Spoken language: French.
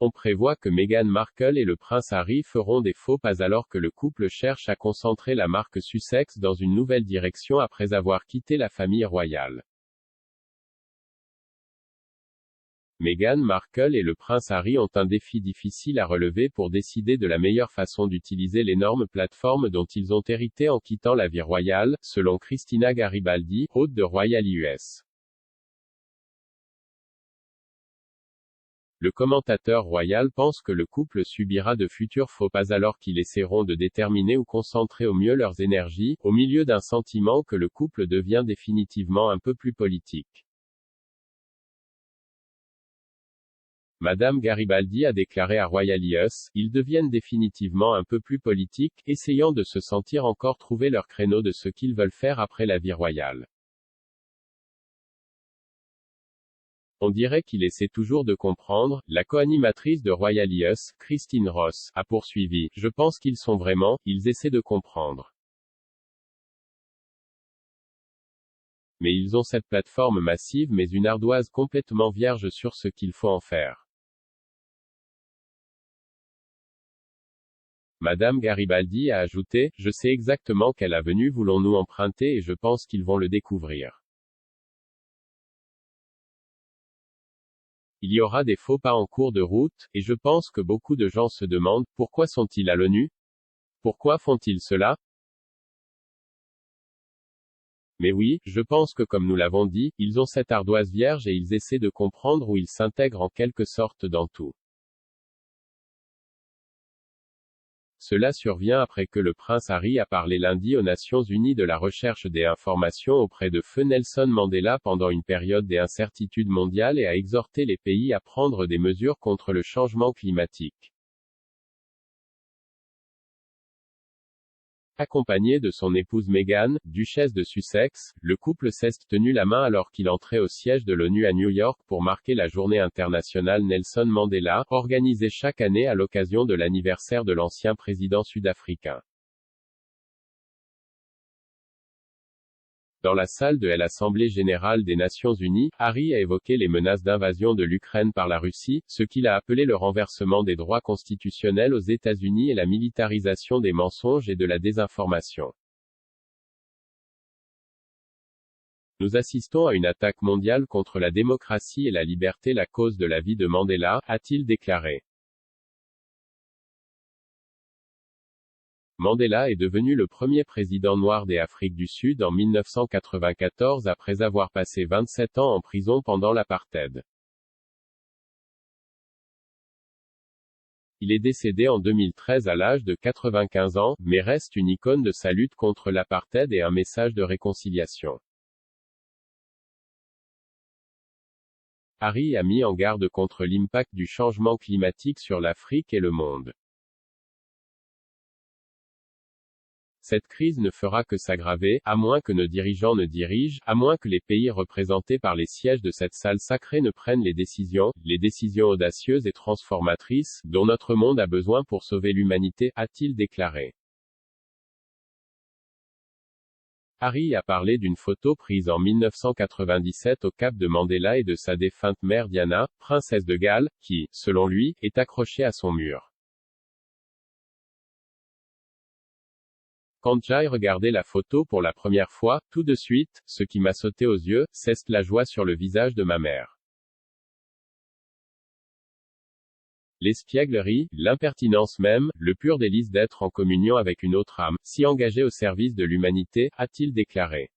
on prévoit que Meghan Markle et le prince Harry feront des faux pas alors que le couple cherche à concentrer la marque Sussex dans une nouvelle direction après avoir quitté la famille royale. Meghan Markle et le prince Harry ont un défi difficile à relever pour décider de la meilleure façon d'utiliser l'énorme plateforme dont ils ont hérité en quittant la vie royale, selon Christina Garibaldi, hôte de Royal US. Le commentateur royal pense que le couple subira de futurs faux pas alors qu'ils essaieront de déterminer où concentrer au mieux leurs énergies, au milieu d'un sentiment que le couple devient définitivement un peu plus politique. Madame Garibaldi a déclaré à Royal US, ils deviennent définitivement un peu plus politiques, essayant de se sentir encore trouver leur créneau de ce qu'ils veulent faire après la vie royale. On dirait qu'il essaie toujours de comprendre, la co-animatrice de Royal US, Christine Ross, a poursuivi, je pense qu'ils sont vraiment, ils essaient de comprendre. Mais ils ont cette plateforme massive mais une ardoise complètement vierge sur ce qu'il faut en faire. Madame Garibaldi a ajouté, je sais exactement quelle avenue voulons-nous emprunter et je pense qu'ils vont le découvrir. Il y aura des faux pas en cours de route, et je pense que beaucoup de gens se demandent, pourquoi sont-ils à l'ONU? Pourquoi font-ils cela? Mais oui, je pense que comme nous l'avons dit, ils ont cette ardoise vierge et ils essaient de comprendre où ils s'intègrent en quelque sorte dans tout. Cela survient après que le prince Harry a parlé lundi aux Nations Unies de la recherche des informations auprès de feu Nelson Mandela pendant une période d'incertitude mondiale et a exhorté les pays à prendre des mesures contre le changement climatique. Accompagné de son épouse Meghan, duchesse de Sussex, le couple s'est tenu la main alors qu'il entrait au siège de l'ONU à New York pour marquer la journée internationale Nelson Mandela, organisée chaque année à l'occasion de l'anniversaire de l'ancien président sud-africain. Dans la salle de l'Assemblée générale des Nations unies, Harry a évoqué les menaces d'invasion de l'Ukraine par la Russie, ce qu'il a appelé le renversement des droits constitutionnels aux États-Unis et la militarisation des mensonges et de la désinformation. Nous assistons à une attaque mondiale contre la démocratie et la liberté, la cause de la vie de Mandela, a-t-il déclaré. Mandela est devenu le premier président noir des Afriques du Sud en 1994 après avoir passé 27 ans en prison pendant l'apartheid. Il est décédé en 2013 à l'âge de 95 ans, mais reste une icône de sa lutte contre l'apartheid et un message de réconciliation. Harry a mis en garde contre l'impact du changement climatique sur l'Afrique et le monde. Cette crise ne fera que s'aggraver, à moins que nos dirigeants ne dirigent, à moins que les pays représentés par les sièges de cette salle sacrée ne prennent les décisions audacieuses et transformatrices, dont notre monde a besoin pour sauver l'humanité, a-t-il déclaré. Harry a parlé d'une photo prise en 1997 au Cap de Mandela et de sa défunte mère Diana, princesse de Galles, qui, selon lui, est accrochée à son mur. Quand j'ai regardé la photo pour la première fois, tout de suite, ce qui m'a sauté aux yeux, c'est la joie sur le visage de ma mère. L'espièglerie, l'impertinence même, le pur délice d'être en communion avec une autre âme, si engagée au service de l'humanité, a-t-il déclaré.